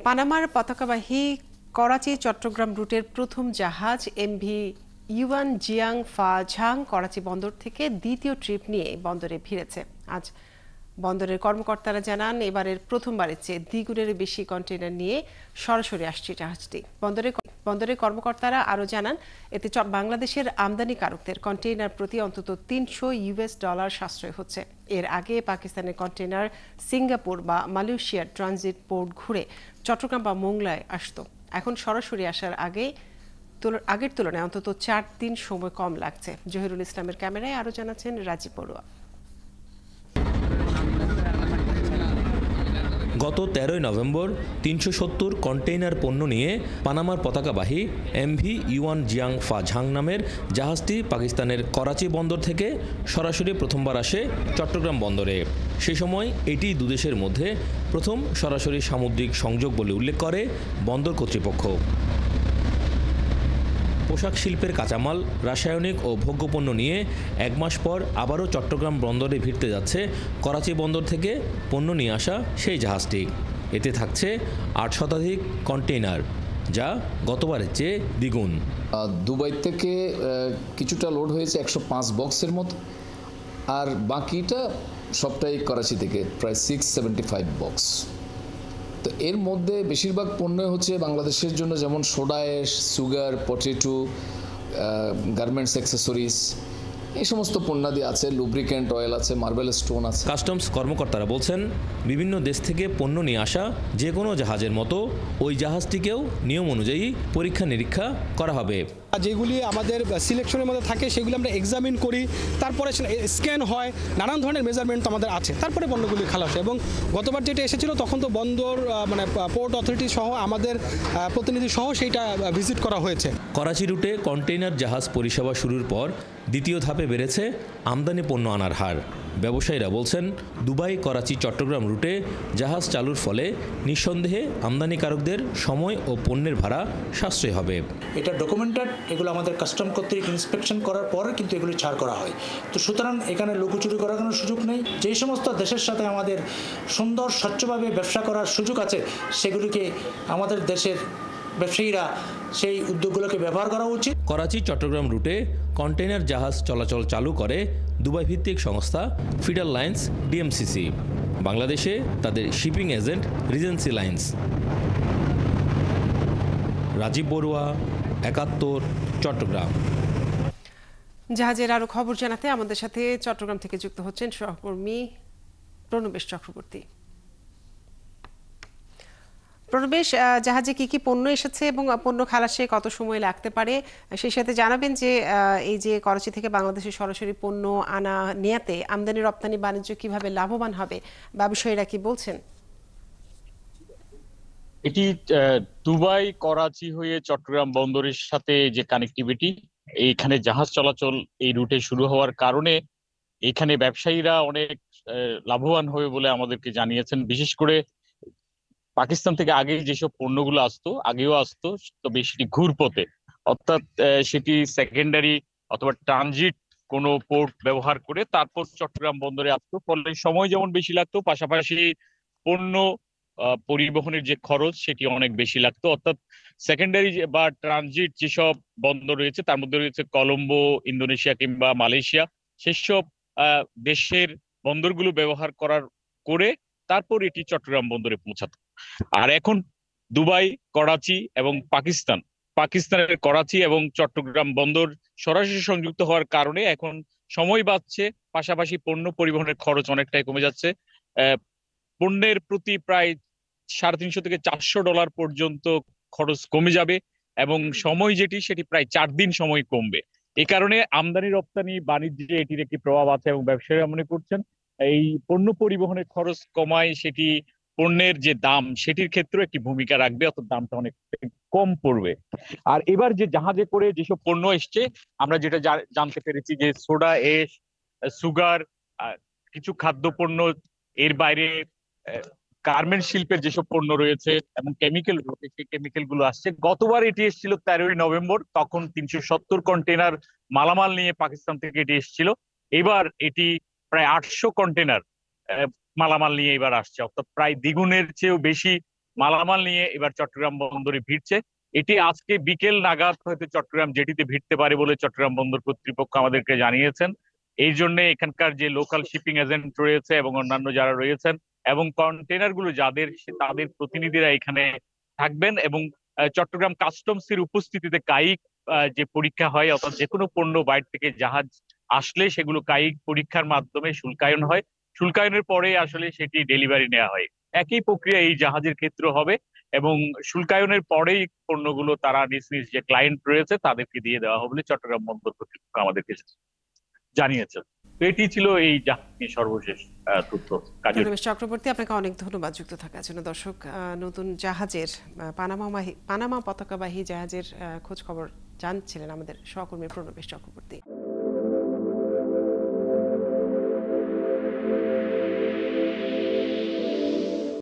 পানামার পতাকাবাহী করাচি চট্টগ্রাম রুটের প্রথম জাহাজ এমভি ইউয়ান জিয়াং ফা ঝাং করাচি বন্দর থেকে দ্বিতীয় ট্রিপ নিয়ে বন্দরে ভিড়েছে। আজ বন্দরের কর্মকর্তারা জানান, এবারের প্রথমবারের চেয়ে দ্বিগুণের বেশি কন্টেইনার নিয়ে সরাসরি আসছে জাহাজটি। বন্দরের কর্মকর্তারা আরও জানান, এতে বাংলাদেশের আমদানিকারকদের কন্টেইনার প্রতি অন্তত $300 সাশ্রয় হচ্ছে। এর আগে পাকিস্তানের কন্টেইনার সিঙ্গাপুর বা মালয়েশিয়ার ট্রানজিট পোর্ট ঘুরে চট্টগ্রাম বা মোংলায় আসত। এখন সরাসরি আসার আগের তুলনায় অন্তত 4 দিন সময় কম লাগছে। জহিরুল ইসলামের ক্যামেরায় আরও জানাচ্ছেন রাজীব বড়ুয়া। গত 13 নভেম্বর 370 কন্টেইনার পণ্য নিয়ে পানামার পতাকাবাহী এমভি ইউয়ান জিয়াং ফা ঝাং নামের জাহাজটি পাকিস্তানের করাচি বন্দর থেকে সরাসরি প্রথমবার আসে চট্টগ্রাম বন্দরে। সে সময় এটি দুদেশের মধ্যে প্রথম সরাসরি সামুদ্রিক সংযোগ বলে উল্লেখ করে বন্দর কর্তৃপক্ষ। পোশাক শিল্পের কাঁচামাল, রাসায়নিক ও ভোগ্যপণ্য নিয়ে 1 মাস পর আবারও চট্টগ্রাম বন্দরে ভিড়তে যাচ্ছে করাচি বন্দর থেকে পণ্য নিয়ে আসা সেই জাহাজটি। এতে থাকছে 8 শতাধিক কন্টেইনার, যা গতবারের চেয়ে দ্বিগুণ। দুবাই থেকে কিছুটা লোড হয়েছে 105 বক্সের মতো, আর বাকিটা সবটাই করাচি থেকে, প্রায় 675 বক্স। তো এর মধ্যে বেশিরভাগ পণ্য হচ্ছে বাংলাদেশের জন্য, যেমন soda ash, sugar, potato, garments accessories, এই সমস্ত পণ্যাদি আছে, লুব্রিক্যান্ট অয়েল আছে, মার্বেল স্টোন আছে। কাস্টমস কর্মকর্তারা বলছেন, বিভিন্ন দেশ থেকে পণ্য নিয়ে আসা যে কোনো জাহাজের মতো ওই জাহাজটিকেও নিয়ম অনুযায়ী পরীক্ষা নিরীক্ষা করা হবে। যেগুলি আমাদের সিলেকশনের মধ্যে থাকে সেগুলি আমরা এক্সামিন করি, তারপরে স্ক্যান হয়, নানান ধরনের মেজারমেন্ট আমাদের আছে, তারপরে পণ্যগুলি খালাস হয়। এবং গতবার যেটা এসেছিল তখন তো বন্দর পোর্ট অথরিটি সহ আমাদের প্রতিনিধি সহ সেইটা ভিজিট করা হয়েছে। করাচি রুটে কন্টেইনার জাহাজ পরিষেবা শুরুর পর দ্বিতীয় ধাপে বেড়েছে আমদানি পণ্য আনার হার। ব্যবসায়ীরা বলছেন, দুবাই করাচি চট্টগ্রাম রুটে জাহাজ চালুর ফলে নিঃসন্দেহে আমদানিকারকদের সময় ও পণ্যের ভাড়া সাশ্রয় হবে। এটা ডকুমেন্টেড, এগুলো আমাদের কাস্টম কর্তৃক ইন্সপেকশন করার পর কিন্তু এগুলি ছাড় করা হয়। তো সুতরাং এখানে লুকোচুরি করার কোনো সুযোগ নেই। যেই সমস্ত দেশের সাথে আমাদের সুন্দর স্বচ্ছভাবে ব্যবসা করার সুযোগ আছে, সেগুলিকে আমাদের দেশের ব্যবসায়ীরা সেই উদ্যোগগুলোকে ব্যবহার করা উচিত। করাচি চট্টগ্রাম রুটে কন্টেইনার জাহাজ চলাচল চালু করে দুবাই ভিত্তিক সংস্থা ফিডার লাইন্স ডিএমসিসি। বাংলাদেশে তাদের shipping agent Regency Lines. Rajib Barua, 71, Chittagong. জাহাজের আরো খবর জানাতে আমাদের সাথে চট্টগ্রাম থেকে যুক্ত হচ্ছেন সহকর্মী প্রণবেশ চক্রবর্তী। প্রণবেশ, জাহাজে কি কি পণ্য এসেছে এবং পণ্য খালাসে কত সময় লাগতে পারে, সেই সাথে জানাবেন যে এই যে করাচি থেকে বাংলাদেশে সরাসরি পণ্য আনা নেয়াতে আমদানি রপ্তানি বাণিজ্য কিভাবে লাভবান হবে, ব্যবসায়ীরা কি বলছেন? এটি দুবাই করাচি হয়ে চট্টগ্রাম বন্দরের সাথে যে কানেক্টিভিটি, এইখানে জাহাজ চলাচল এই রুটে শুরু হওয়ার কারণে এখানে ব্যবসায়ীরা অনেক লাভবান হবে বলে আমাদেরকে জানিয়েছেন। বিশেষ করে পাকিস্তান থেকে আগে যেসব পণ্যগুলো আসতো, আগেও আসতো, তবে সেটি ঘুরপথে, অর্থাৎ সেটি সেকেন্ডারি অথবা ট্রানজিট কোনো পোর্ট ব্যবহার করে তারপর চট্টগ্রাম বন্দরে আসতো। ফলে সময় যেমন বেশি লাগতো, পাশাপাশি পণ্য পরিবহনের যে খরচ সেটি অনেক বেশি লাগতো। অর্থাৎ সেকেন্ডারি বা ট্রানজিট যেসব বন্দর রয়েছে তার মধ্যে রয়েছে কলম্বো, ইন্দোনেশিয়া কিংবা মালয়েশিয়া, সেসব দেশের বন্দরগুলো ব্যবহার করে তারপর এটি চট্টগ্রাম বন্দরে পৌঁছাতো। আর এখন দুবাই, করাচি এবং পাকিস্তানের করাচি এবং চট্টগ্রাম বন্দর সরাসরি সংযুক্ত হওয়ার কারণে এখন সময় বাঁচছে, পাশাপাশি পণ্য পরিবহনের খরচ অনেকটাই কমে যাচ্ছে। পণ্যের প্রতি প্রায় $350 থেকে $400 পর্যন্ত খরচ কমে যাবে এবং সময় সেটি প্রায় 4 দিন সময় কমবে। এই কারণে আমদানি রপ্তানি বাণিজ্যে এটির একটি প্রভাব আছে এবং ব্যবসায়ীরা মনে করছেন এই পণ্য পরিবহনের খরচ কমায় সেটি পণ্যের যে দাম সেটির ক্ষেত্রে একটি ভূমিকা রাখবে, অর্থাৎ দামটা অনেক কম পড়বে। আর এবার যে জাহাজে করে যেসব পণ্য এসছে, আমরা যেটা জানতে পেরেছি যে সোডা এশ, সুগার, কিছু খাদ্যপণ্য, এর বাইরে গার্মেন্ট শিল্পের যেসব পণ্য রয়েছে এবং কেমিক্যাল রয়েছে, সেই কেমিক্যাল গুলো আসছে। গতবার এটি এসেছিল 13 নভেম্বর, তখন 370 কন্টেনার মালামাল নিয়ে পাকিস্তান থেকে এটি এসেছিল। এবার এটি প্রায় 800 কন্টেনার মালামাল নিয়ে এবার আসছে, অর্থাৎ প্রায় দ্বিগুণের চেয়েও বেশি মালামাল নিয়ে এবার চট্টগ্রাম বন্দরে ভিড়ছে। এটি আজকে বিকেল নাগাদ হয়তো চট্টগ্রাম জেটিতে ভিড়তে পারে বলে চট্টগ্রাম বন্দর কর্তৃপক্ষ আমাদেরকে জানিয়েছেন। এই জন্য এখানকার যে লোকাল শিপিং এজেন্ট রয়েছে এবং অন্যান্য যারা রয়েছেন এবং কন্টেনার গুলো যাদের তাদের প্রতিনিধিরা এখানে থাকবেন এবং চট্টগ্রাম কাস্টমসের উপস্থিতিতে কায়িক যে পরীক্ষা হয়, অর্থাৎ যে কোনো পণ্য বাইরে থেকে জাহাজ আসলে সেগুলো কায়িক পরীক্ষার মাধ্যমে শুল্কায়ন হয়। শুল্কায়নের পরে আসলে সেটি ডেলিভারি নেওয়া হয়। একই প্রক্রিয়া এই জাহাজের ক্ষেত্রে হবে এবং শুল্কায়নের পরেই পণ্যগুলো তারা নিজ নিজ যে ক্লায়েন্ট রয়েছে তাদেরকে দিয়ে দেওয়া হবে বলে চট্টগ্রাম বন্দর কর্তৃপক্ষ আমাদেরকে জানিয়েছেন। তো এটি ছিল এই জাহাজ নিয়ে সর্বশেষ তথ্য। রমেশ চক্রবর্তী, আপনাকে অনেক ধন্যবাদ যুক্ত থাকার জন্য। দর্শক, নতুন জাহাজের পানামা পতাকাবাহী জাহাজের খোঁজ খবর জানছিলেন আমাদের সহকর্মী প্রণবেশ চক্রবর্তী।